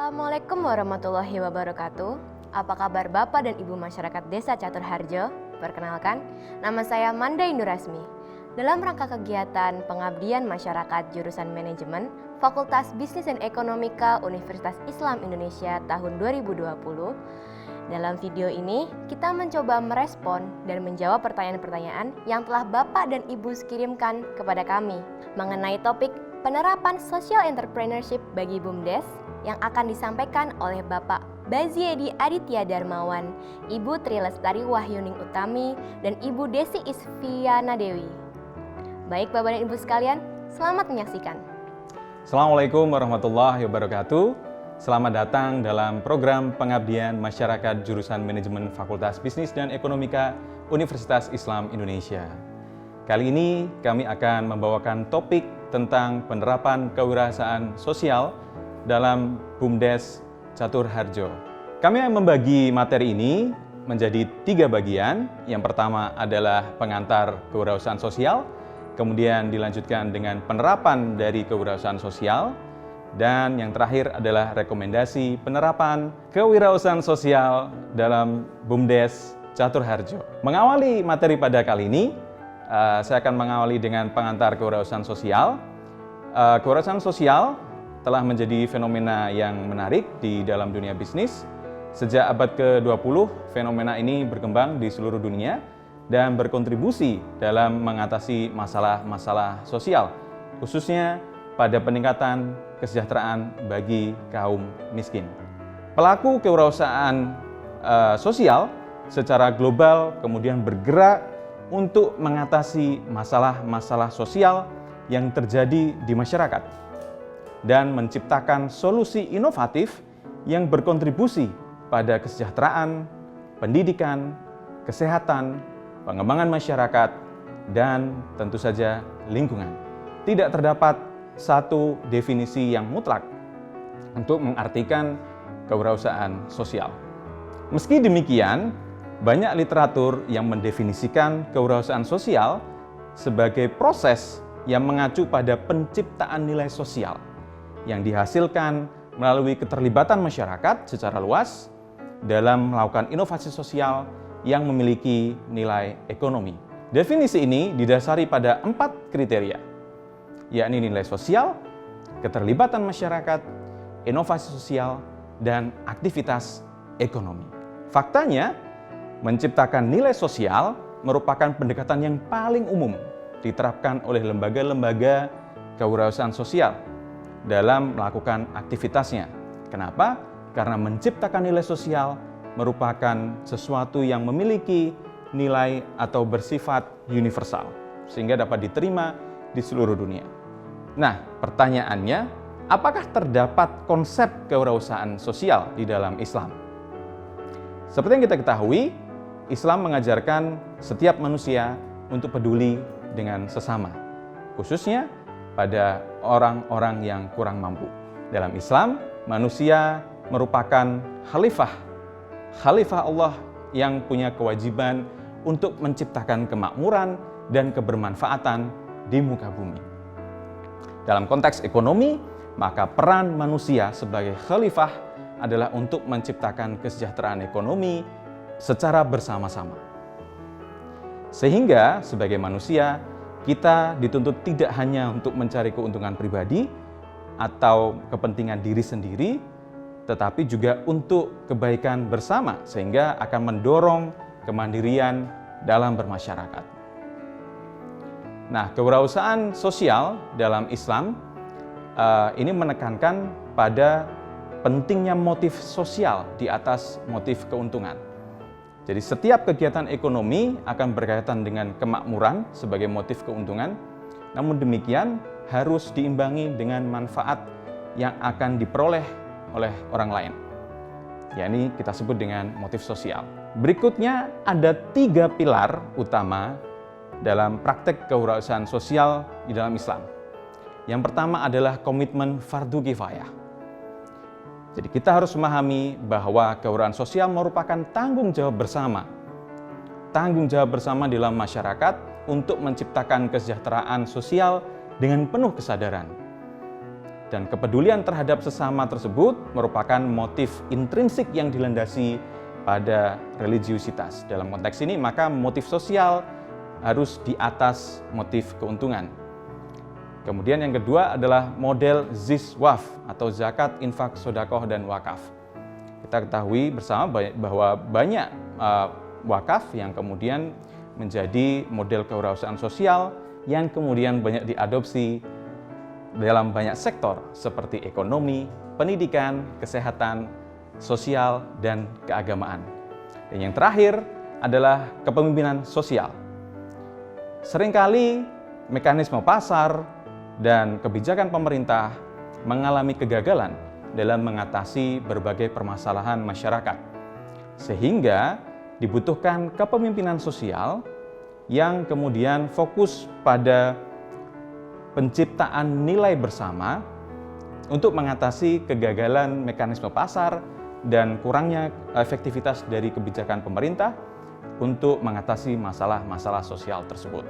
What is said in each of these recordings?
Assalamualaikum warahmatullahi wabarakatuh. Apa kabar Bapak dan Ibu masyarakat Desa Catur Harjo? Perkenalkan, nama saya Manda Indurasmi. Dalam rangka kegiatan pengabdian masyarakat jurusan manajemen Fakultas Bisnis dan Ekonomika Universitas Islam Indonesia tahun 2020, dalam video ini kita mencoba merespon dan menjawab pertanyaan-pertanyaan yang telah Bapak dan Ibu kirimkan kepada kami mengenai topik penerapan social entrepreneurship bagi BUMDes yang akan disampaikan oleh Bapak Baziedi Aditya Darmawan, Ibu Tri Lestari Wahyuning Utami, dan Ibu Desi Isfiana Dewi. Baik Bapak dan Ibu sekalian, selamat menyaksikan. Assalamualaikum warahmatullahi wabarakatuh. Selamat datang dalam program pengabdian masyarakat jurusan manajemen Fakultas Bisnis dan Ekonomika Universitas Islam Indonesia. Kali ini kami akan membawakan topik tentang penerapan kewirausahaan sosial dalam BUMDes Catur Harjo. Kami akan membagi materi ini menjadi 3 bagian. Yang pertama adalah pengantar kewirausahaan sosial, kemudian dilanjutkan dengan penerapan dari kewirausahaan sosial, dan yang terakhir adalah rekomendasi penerapan kewirausahaan sosial dalam BUMDes Catur Harjo. Mengawali materi pada kali ini, saya akan mengawali dengan pengantar kewirausahaan sosial. Kewirausahaan sosial telah menjadi fenomena yang menarik di dalam dunia bisnis. Sejak abad ke-20, fenomena ini berkembang di seluruh dunia dan berkontribusi dalam mengatasi masalah-masalah sosial, khususnya pada peningkatan kesejahteraan bagi kaum miskin. Pelaku kewirausahaan sosial secara global kemudian bergerak untuk mengatasi masalah-masalah sosial yang terjadi di masyarakat dan menciptakan solusi inovatif yang berkontribusi pada kesejahteraan, pendidikan, kesehatan, pengembangan masyarakat, dan tentu saja lingkungan. Tidak terdapat satu definisi yang mutlak untuk mengartikan kewirausahaan sosial. Meski demikian, banyak literatur yang mendefinisikan kewirausahaan sosial sebagai proses yang mengacu pada penciptaan nilai sosial yang dihasilkan melalui keterlibatan masyarakat secara luas dalam melakukan inovasi sosial yang memiliki nilai ekonomi. Definisi ini didasari pada 4 kriteria, yakni nilai sosial, keterlibatan masyarakat, inovasi sosial, dan aktivitas ekonomi. Faktanya, menciptakan nilai sosial merupakan pendekatan yang paling umum diterapkan oleh lembaga-lembaga kewirausahaan sosial dalam melakukan aktivitasnya. Kenapa? Karena menciptakan nilai sosial merupakan sesuatu yang memiliki nilai atau bersifat universal, sehingga dapat diterima di seluruh dunia. Nah, pertanyaannya, apakah terdapat konsep kewirausahaan sosial di dalam Islam? Seperti yang kita ketahui, Islam mengajarkan setiap manusia untuk peduli dengan sesama, khususnya pada orang-orang yang kurang mampu. Dalam Islam, manusia merupakan khalifah Allah yang punya kewajiban untuk menciptakan kemakmuran dan kebermanfaatan di muka bumi. Dalam konteks ekonomi, maka peran manusia sebagai khalifah adalah untuk menciptakan kesejahteraan ekonomi secara bersama-sama. Sehingga sebagai manusia, kita dituntut tidak hanya untuk mencari keuntungan pribadi atau kepentingan diri sendiri, tetapi juga untuk kebaikan bersama, sehingga akan mendorong kemandirian dalam bermasyarakat. Nah, kewirausahaan sosial dalam Islam ini menekankan pada pentingnya motif sosial di atas motif keuntungan. Jadi setiap kegiatan ekonomi akan berkaitan dengan kemakmuran sebagai motif keuntungan, namun demikian harus diimbangi dengan manfaat yang akan diperoleh oleh orang lain. Yakni kita sebut dengan motif sosial. Berikutnya ada 3 pilar utama dalam praktek kewirausahaan sosial di dalam Islam. Yang pertama adalah komitmen fardu kifayah. Jadi kita harus memahami bahwa kewirausahaan sosial merupakan tanggung jawab bersama. Tanggung jawab bersama dalam masyarakat untuk menciptakan kesejahteraan sosial dengan penuh kesadaran. Dan kepedulian terhadap sesama tersebut merupakan motif intrinsik yang dilandasi pada religiusitas. Dalam konteks ini, maka motif sosial harus di atas motif keuntungan. Kemudian yang kedua adalah model ziswaf atau zakat, infak, sodakoh, dan wakaf. Kita ketahui bersama bahwa banyak wakaf yang kemudian menjadi model kewirausahaan sosial yang kemudian banyak diadopsi dalam banyak sektor seperti ekonomi, pendidikan, kesehatan, sosial, dan keagamaan. Dan yang terakhir adalah kepemimpinan sosial. Seringkali mekanisme pasar dan kebijakan pemerintah mengalami kegagalan dalam mengatasi berbagai permasalahan masyarakat, sehingga dibutuhkan kepemimpinan sosial yang kemudian fokus pada penciptaan nilai bersama untuk mengatasi kegagalan mekanisme pasar dan kurangnya efektivitas dari kebijakan pemerintah untuk mengatasi masalah-masalah sosial tersebut.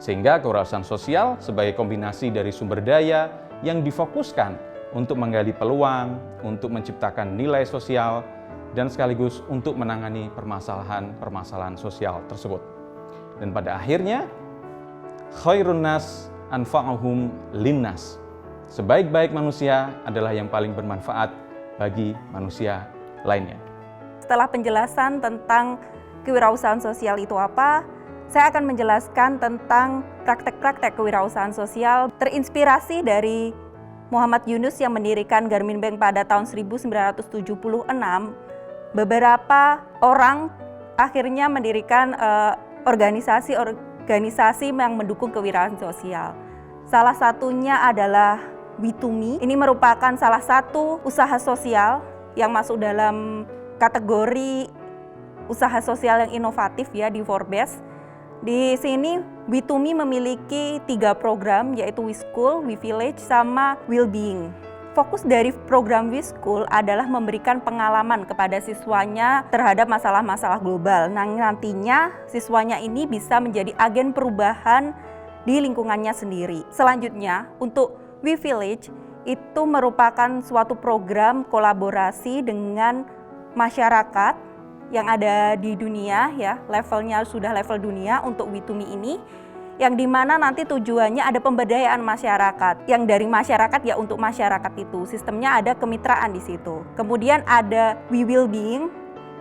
Sehingga kewirausahaan sosial sebagai kombinasi dari sumber daya yang difokuskan untuk menggali peluang, untuk menciptakan nilai sosial, dan sekaligus untuk menangani permasalahan-permasalahan sosial tersebut. Dan pada akhirnya, khairun nas anfa'uhum linnas. Sebaik-baik manusia adalah yang paling bermanfaat bagi manusia lainnya. Setelah penjelasan tentang kewirausahaan sosial itu apa, saya akan menjelaskan tentang praktek-praktek kewirausahaan sosial terinspirasi dari Muhammad Yunus yang mendirikan Garmin Bank pada tahun 1976. Beberapa orang akhirnya mendirikan organisasi yang mendukung kewirausahaan sosial. Salah satunya adalah We2Me. Ini merupakan salah satu usaha sosial yang masuk dalam kategori usaha sosial yang inovatif ya di Forbes. Di sini We2Me memiliki 3 program, yaitu We School, We Village, sama Wellbeing. Fokus dari program We School adalah memberikan pengalaman kepada siswanya terhadap masalah-masalah global. Nah, nantinya siswanya ini bisa menjadi agen perubahan di lingkungannya sendiri. Selanjutnya, untuk We Village itu merupakan suatu program kolaborasi dengan masyarakat yang ada di dunia ya, levelnya sudah level dunia untuk We2Me ini, yang dimana nanti tujuannya ada pemberdayaan masyarakat, yang dari masyarakat ya untuk masyarakat itu, sistemnya ada kemitraan di situ. Kemudian ada We Wellbeing,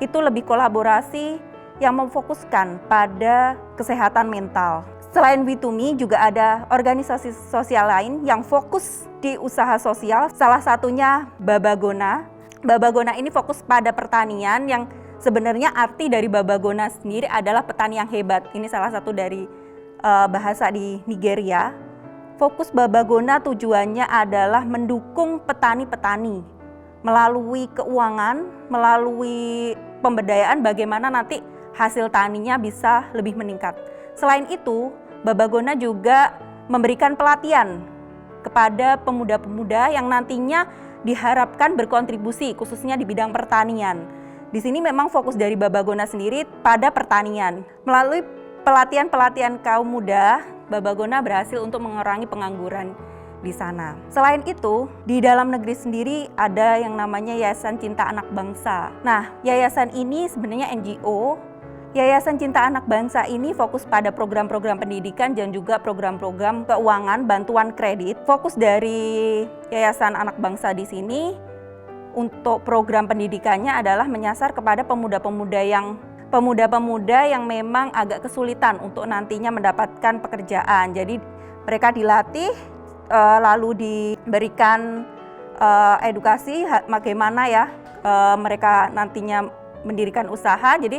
itu lebih kolaborasi yang memfokuskan pada kesehatan mental. Selain We2Me juga ada organisasi sosial lain yang fokus di usaha sosial, salah satunya Babagona. Babagona ini fokus pada pertanian yang sebenarnya arti dari Babagona sendiri adalah petani yang hebat. Ini salah satu dari bahasa di Nigeria. Fokus Babagona tujuannya adalah mendukung petani-petani melalui keuangan, melalui pemberdayaan bagaimana nanti hasil taninya bisa lebih meningkat. Selain itu, Babagona juga memberikan pelatihan kepada pemuda-pemuda yang nantinya diharapkan berkontribusi khususnya di bidang pertanian. Di sini memang fokus dari Babagona sendiri pada pertanian. Melalui pelatihan-pelatihan kaum muda, Babagona berhasil untuk mengurangi pengangguran di sana. Selain itu, di dalam negeri sendiri ada yang namanya Yayasan Cinta Anak Bangsa. Nah, yayasan ini sebenarnya NGO. Yayasan Cinta Anak Bangsa ini fokus pada program-program pendidikan dan juga program-program keuangan, bantuan kredit. Fokus dari Yayasan Anak Bangsa di sini untuk program pendidikannya adalah menyasar kepada pemuda-pemuda yang memang agak kesulitan untuk nantinya mendapatkan pekerjaan. Jadi mereka dilatih, lalu diberikan edukasi bagaimana ya mereka nantinya mendirikan usaha. Jadi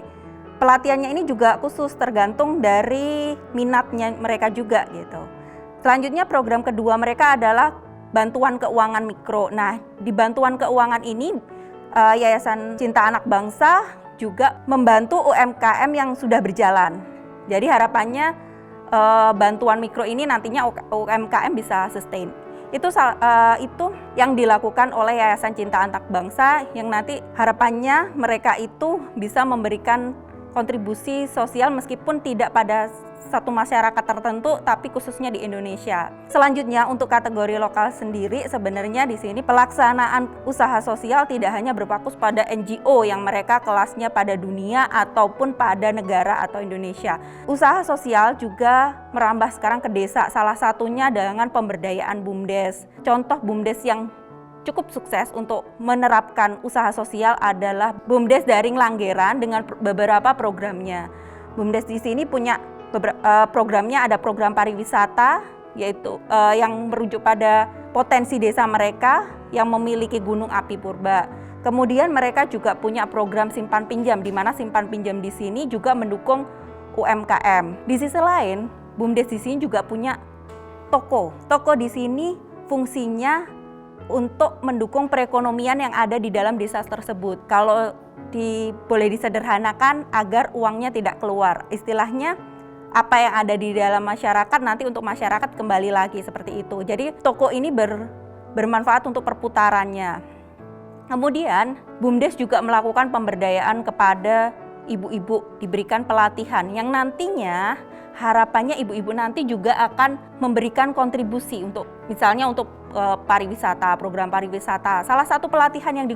pelatihannya ini juga khusus tergantung dari minatnya mereka juga gitu. Selanjutnya program kedua mereka adalah bantuan keuangan mikro. Nah, di bantuan keuangan ini Yayasan Cinta Anak Bangsa juga membantu UMKM yang sudah berjalan. Jadi harapannya bantuan mikro ini nantinya UMKM bisa sustain. Itu yang dilakukan oleh Yayasan Cinta Anak Bangsa yang nanti harapannya mereka itu bisa memberikan kontribusi sosial meskipun tidak pada satu masyarakat tertentu, tapi khususnya di Indonesia. Selanjutnya untuk kategori lokal sendiri, sebenarnya di sini pelaksanaan usaha sosial tidak hanya berfokus pada NGO yang mereka kelasnya pada dunia ataupun pada negara atau Indonesia. Usaha sosial juga merambah sekarang ke desa, salah satunya dengan pemberdayaan BUMDes. Contoh BUMDes yang cukup sukses untuk menerapkan usaha sosial adalah BUMDes Daring Langgeran dengan beberapa programnya. BUMDes di sini punya programnya, ada program pariwisata yaitu yang merujuk pada potensi desa mereka yang memiliki gunung api purba. Kemudian mereka juga punya program simpan pinjam, di mana simpan pinjam di sini juga mendukung UMKM. Di sisi lain, BUMDes di sini juga punya toko. Toko di sini fungsinya untuk mendukung perekonomian yang ada di dalam desa tersebut. Kalau boleh disederhanakan agar uangnya tidak keluar. Istilahnya apa yang ada di dalam masyarakat nanti untuk masyarakat kembali lagi seperti itu. Jadi toko ini bermanfaat untuk perputarannya. Kemudian BUMDes juga melakukan pemberdayaan kepada ibu-ibu, diberikan pelatihan yang nantinya harapannya ibu-ibu nanti juga akan memberikan kontribusi untuk misalnya untuk pariwisata, program pariwisata. Salah satu pelatihan yang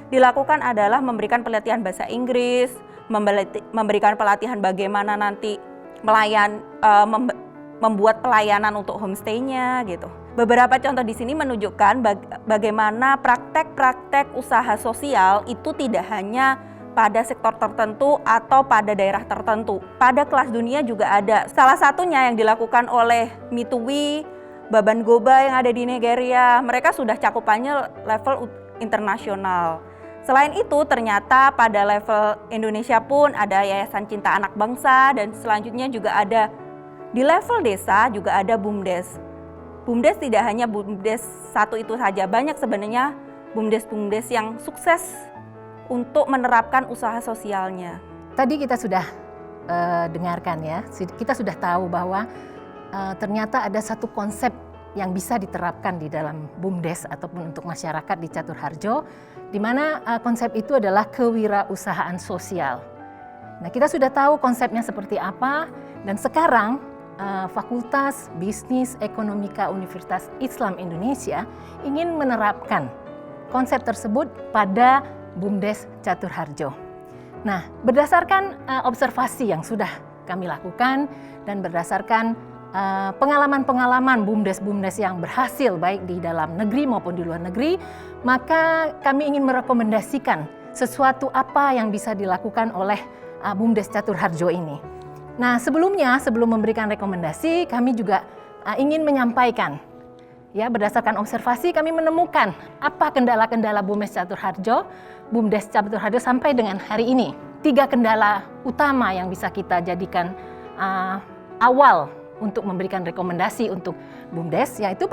dilakukan adalah memberikan pelatihan bahasa Inggris, memberikan pelatihan bagaimana nanti membuat pelayanan untuk homestay-nya gitu. Beberapa contoh di sini menunjukkan bagaimana praktek-praktek usaha sosial itu tidak hanya pada sektor tertentu atau pada daerah tertentu. Pada kelas dunia juga ada. Salah satunya yang dilakukan oleh Mituwi, Baban Goba yang ada di Nigeria. Mereka sudah cakupannya level internasional. Selain itu, ternyata pada level Indonesia pun ada Yayasan Cinta Anak Bangsa dan selanjutnya juga ada di level desa juga ada BUMDes. BUMDes tidak hanya BUMDes satu itu saja, banyak sebenarnya BUMDes-BUMDes yang sukses untuk menerapkan usaha sosialnya. Tadi kita sudah dengarkan ya, kita sudah tahu bahwa ternyata ada satu konsep yang bisa diterapkan di dalam BUMDes ataupun untuk masyarakat di Catur Harjo, di mana konsep itu adalah kewirausahaan sosial. Nah, kita sudah tahu konsepnya seperti apa, dan sekarang Fakultas Bisnis Ekonomika Universitas Islam Indonesia ingin menerapkan konsep tersebut pada BUMDes Catur Harjo. Nah, berdasarkan observasi yang sudah kami lakukan dan berdasarkan pengalaman-pengalaman BUMDes-BUMDes yang berhasil baik di dalam negeri maupun di luar negeri, maka kami ingin merekomendasikan sesuatu apa yang bisa dilakukan oleh BUMDes Catur Harjo ini. Nah, sebelum memberikan rekomendasi, kami juga ingin menyampaikan, ya, berdasarkan observasi kami menemukan apa kendala-kendala BUMDes Catur Harjo sampai dengan hari ini. 3 kendala utama yang bisa kita jadikan awal untuk memberikan rekomendasi untuk BUMDes, yaitu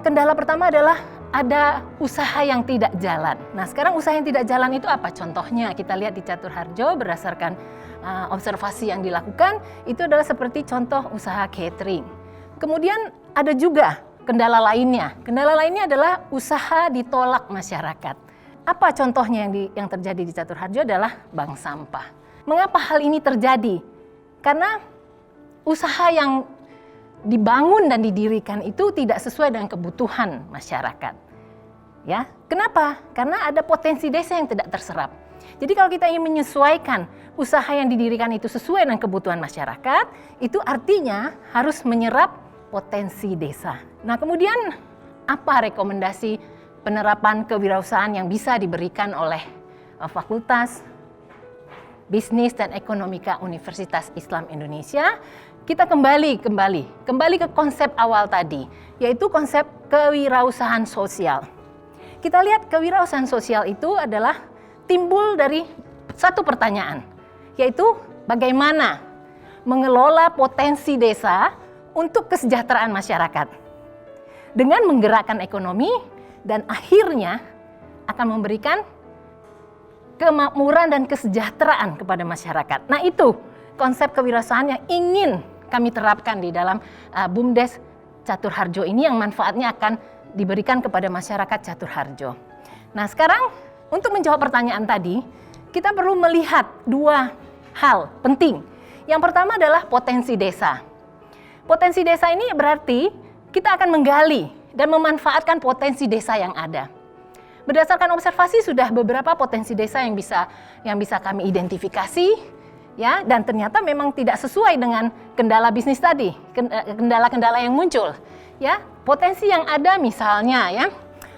kendala pertama adalah ada usaha yang tidak jalan. Nah, sekarang usaha yang tidak jalan itu apa contohnya? Kita lihat di Catur Harjo berdasarkan observasi yang dilakukan, itu adalah seperti contoh usaha catering. Kemudian ada juga kendala lainnya. Kendala lainnya adalah usaha ditolak masyarakat. Apa contohnya yang terjadi di Catur Harjo adalah bank sampah. Mengapa hal ini terjadi? Karena usaha yang dibangun dan didirikan itu tidak sesuai dengan kebutuhan masyarakat. Ya, kenapa? Karena ada potensi desa yang tidak terserap. Jadi kalau kita ingin menyesuaikan usaha yang didirikan itu sesuai dengan kebutuhan masyarakat, itu artinya harus menyerap potensi desa. Nah, kemudian apa rekomendasi penerapan kewirausahaan yang bisa diberikan oleh Fakultas Bisnis dan Ekonomika Universitas Islam Indonesia? Kita kembali ke konsep awal tadi, yaitu konsep kewirausahaan sosial. Kita lihat kewirausahaan sosial itu adalah timbul dari satu pertanyaan, yaitu bagaimana mengelola potensi desa untuk kesejahteraan masyarakat dengan menggerakkan ekonomi dan akhirnya akan memberikan kemakmuran dan kesejahteraan kepada masyarakat. Nah, itu konsep kewirausahaan yang ingin kami terapkan di dalam BUMDes Catur Harjo ini, yang manfaatnya akan diberikan kepada masyarakat Catur Harjo. Nah, sekarang untuk menjawab pertanyaan tadi, kita perlu melihat dua hal penting. Yang pertama adalah potensi desa. Potensi desa ini berarti kita akan menggali dan memanfaatkan potensi desa yang ada. Berdasarkan observasi sudah beberapa potensi desa yang bisa kami identifikasi, ya, dan ternyata memang tidak sesuai dengan kendala bisnis tadi, kendala-kendala yang muncul, ya. Potensi yang ada misalnya, ya,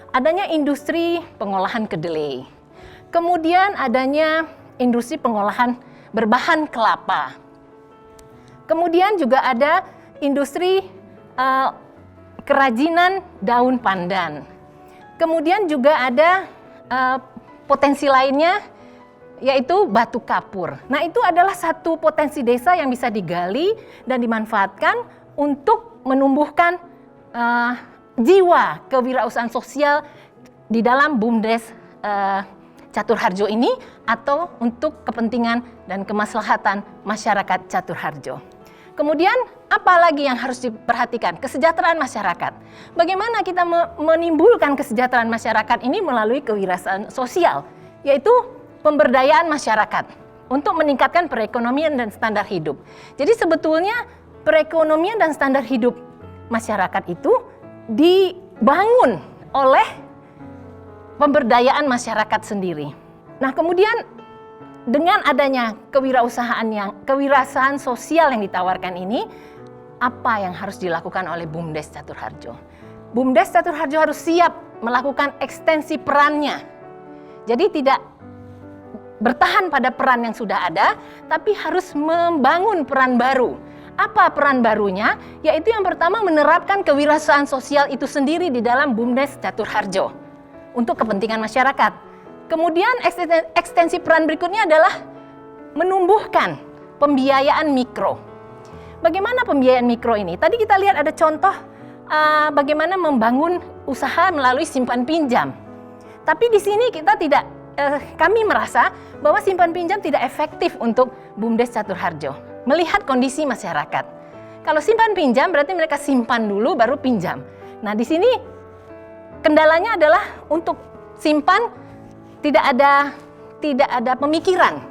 adanya industri pengolahan kedelai, kemudian adanya industri pengolahan berbahan kelapa, kemudian juga ada industri kerajinan daun pandan. Kemudian juga ada potensi lainnya, yaitu batu kapur. Nah, itu adalah satu potensi desa yang bisa digali dan dimanfaatkan untuk menumbuhkan jiwa kewirausahaan sosial di dalam BUMDes Catur Harjo ini, atau untuk kepentingan dan kemaslahatan masyarakat Catur Harjo. Kemudian apa lagi yang harus diperhatikan? Kesejahteraan masyarakat. Bagaimana kita menimbulkan kesejahteraan masyarakat ini melalui kewirausahaan sosial, yaitu pemberdayaan masyarakat untuk meningkatkan perekonomian dan standar hidup. Jadi sebetulnya perekonomian dan standar hidup masyarakat itu dibangun oleh pemberdayaan masyarakat sendiri. Nah, kemudian dengan adanya kewirausahaan sosial yang ditawarkan ini, apa yang harus dilakukan oleh BUMDes Catur Harjo? BUMDes Catur Harjo harus siap melakukan ekstensi perannya. Jadi tidak bertahan pada peran yang sudah ada, tapi harus membangun peran baru. Apa peran barunya? Yaitu yang pertama, menerapkan kewirausahaan sosial itu sendiri di dalam BUMDes Catur Harjo untuk kepentingan masyarakat. Kemudian ekstensi peran berikutnya adalah menumbuhkan pembiayaan mikro. Bagaimana pembiayaan mikro ini? Tadi kita lihat ada contoh bagaimana membangun usaha melalui simpan pinjam. Tapi di sini kami merasa bahwa simpan pinjam tidak efektif untuk BUMDes Catur Harjo. Melihat kondisi masyarakat. Kalau simpan pinjam berarti mereka simpan dulu baru pinjam. Nah, di sini kendalanya adalah untuk simpan tidak ada pemikiran,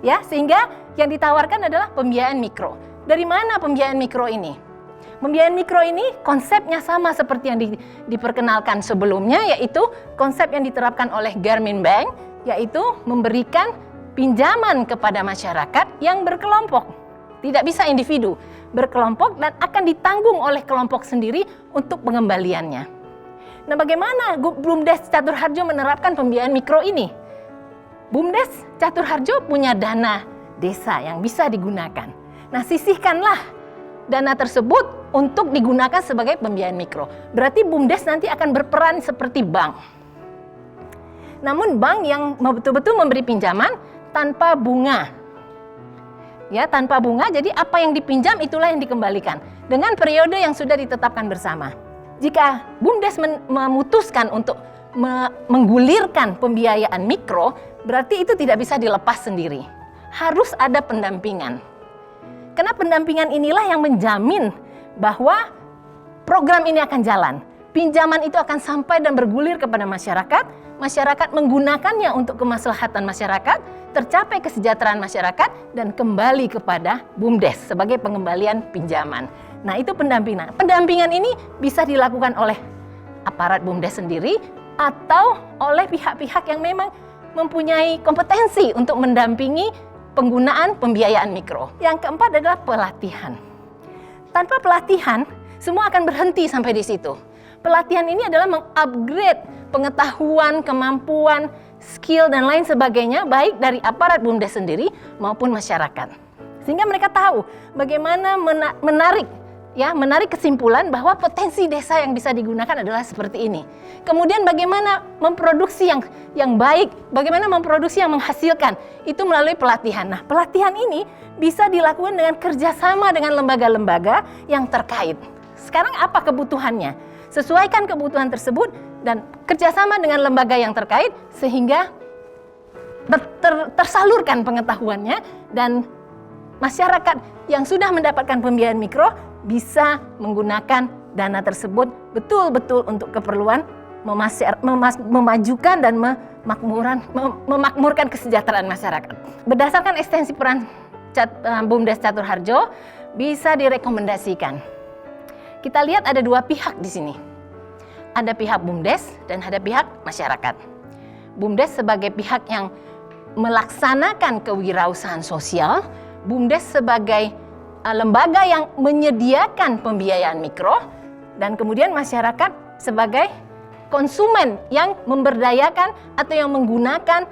ya, sehingga yang ditawarkan adalah pembiayaan mikro. Dari mana pembiayaan mikro ini? Pembiayaan mikro ini konsepnya sama seperti yang diperkenalkan sebelumnya, yaitu konsep yang diterapkan oleh Grameen Bank, yaitu memberikan pinjaman kepada masyarakat yang berkelompok, tidak bisa individu, berkelompok, dan akan ditanggung oleh kelompok sendiri untuk pengembaliannya. Nah, bagaimana BUMDes Catur Harjo menerapkan pembiayaan mikro ini? BUMDes Catur Harjo punya dana desa yang bisa digunakan. Nah, sisihkanlah dana tersebut untuk digunakan sebagai pembiayaan mikro. Berarti BUMDes nanti akan berperan seperti bank. Namun bank yang betul-betul memberi pinjaman tanpa bunga. Ya, tanpa bunga, jadi apa yang dipinjam itulah yang dikembalikan dengan periode yang sudah ditetapkan bersama. Jika BUMDes memutuskan untuk menggulirkan pembiayaan mikro, berarti itu tidak bisa dilepas sendiri. Harus ada pendampingan. Karena pendampingan inilah yang menjamin bahwa program ini akan jalan. Pinjaman itu akan sampai dan bergulir kepada masyarakat. Masyarakat menggunakannya untuk kemaslahatan masyarakat, tercapai kesejahteraan masyarakat, dan kembali kepada BUMDes sebagai pengembalian pinjaman. Nah, itu pendampingan. Pendampingan ini bisa dilakukan oleh aparat BUMDes sendiri atau oleh pihak-pihak yang memang mempunyai kompetensi untuk mendampingi penggunaan pembiayaan mikro. Yang keempat adalah pelatihan. Tanpa pelatihan, semua akan berhenti sampai di situ. Pelatihan ini adalah mengupgrade pengetahuan, kemampuan, skill, dan lain sebagainya, baik dari aparat BUMDes sendiri maupun masyarakat. Sehingga mereka tahu bagaimana menarik kesimpulan bahwa potensi desa yang bisa digunakan adalah seperti ini. Kemudian bagaimana memproduksi yang baik, bagaimana memproduksi yang menghasilkan, itu melalui pelatihan. Nah, pelatihan ini bisa dilakukan dengan kerjasama dengan lembaga-lembaga yang terkait. Sekarang apa kebutuhannya? Sesuaikan kebutuhan tersebut dan kerjasama dengan lembaga yang terkait sehingga tersalurkan pengetahuannya, dan masyarakat yang sudah mendapatkan pembiayaan mikro bisa menggunakan dana tersebut betul-betul untuk keperluan memajukan dan memakmurkan kesejahteraan masyarakat. Berdasarkan ekstensi peran BUMDes Catur Harjo bisa direkomendasikan. Kita lihat ada dua pihak di sini. Ada pihak BUMDes dan ada pihak masyarakat. BUMDes sebagai pihak yang melaksanakan kewirausahaan sosial, BUMDes sebagai lembaga yang menyediakan pembiayaan mikro, dan kemudian masyarakat sebagai konsumen yang memberdayakan atau yang menggunakan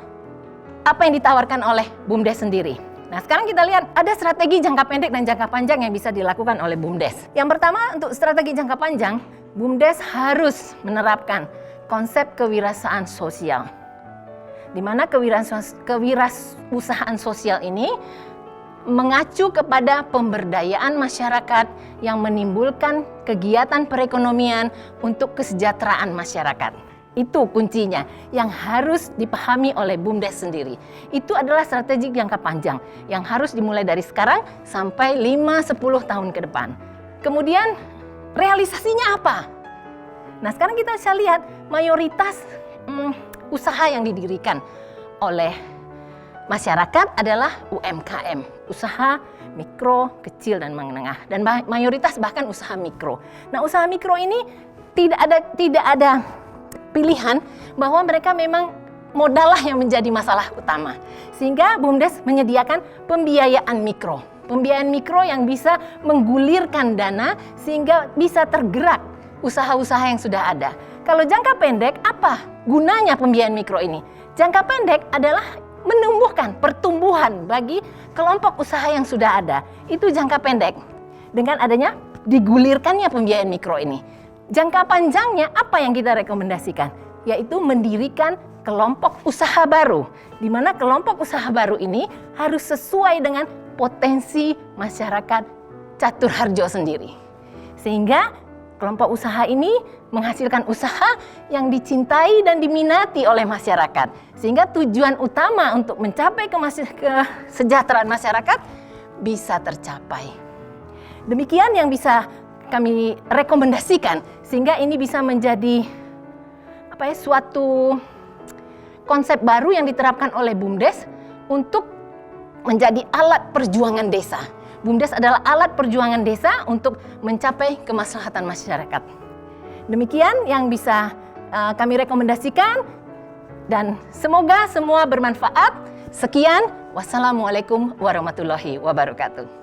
apa yang ditawarkan oleh BUMDes sendiri. Nah, sekarang kita lihat ada strategi jangka pendek dan jangka panjang yang bisa dilakukan oleh BUMDes. Yang pertama, untuk strategi jangka panjang, BUMDes harus menerapkan konsep kewirausahaan sosial, di mana kewirausahaan sosial ini mengacu kepada pemberdayaan masyarakat yang menimbulkan kegiatan perekonomian untuk kesejahteraan masyarakat. Itu kuncinya yang harus dipahami oleh BUMDes sendiri. Itu adalah strategi jangka panjang yang harus dimulai dari sekarang sampai 5-10 tahun ke depan. Kemudian realisasinya apa? Nah, sekarang kita bisa lihat mayoritas usaha yang didirikan oleh masyarakat adalah UMKM, usaha mikro, kecil, dan menengah, dan mayoritas bahkan usaha mikro. Nah, usaha mikro ini tidak ada pilihan bahwa mereka memang modal lah yang menjadi masalah utama, sehingga BUMDes menyediakan pembiayaan mikro. Pembiayaan mikro yang bisa menggulirkan dana sehingga bisa tergerak usaha-usaha yang sudah ada. Kalau jangka pendek, apa gunanya pembiayaan mikro ini? Jangka pendek adalah menumbuhkan pertumbuhan bagi kelompok usaha yang sudah ada. Itu jangka pendek. Dengan adanya digulirkannya pembiayaan mikro ini. Jangka panjangnya apa yang kita rekomendasikan? Yaitu mendirikan kelompok usaha baru. Di mana kelompok usaha baru ini harus sesuai dengan potensi masyarakat Catur Harjo sendiri. Sehingga kelompok usaha ini menghasilkan usaha yang dicintai dan diminati oleh masyarakat. Sehingga tujuan utama untuk mencapai kesejahteraan masyarakat bisa tercapai. Demikian yang bisa kami rekomendasikan sehingga ini bisa menjadi suatu konsep baru yang diterapkan oleh BUMDes untuk menjadi alat perjuangan desa. BUMDes adalah alat perjuangan desa untuk mencapai kemaslahatan masyarakat. Demikian yang bisa kami rekomendasikan dan semoga semua bermanfaat. Sekian, wassalamualaikum warahmatullahi wabarakatuh.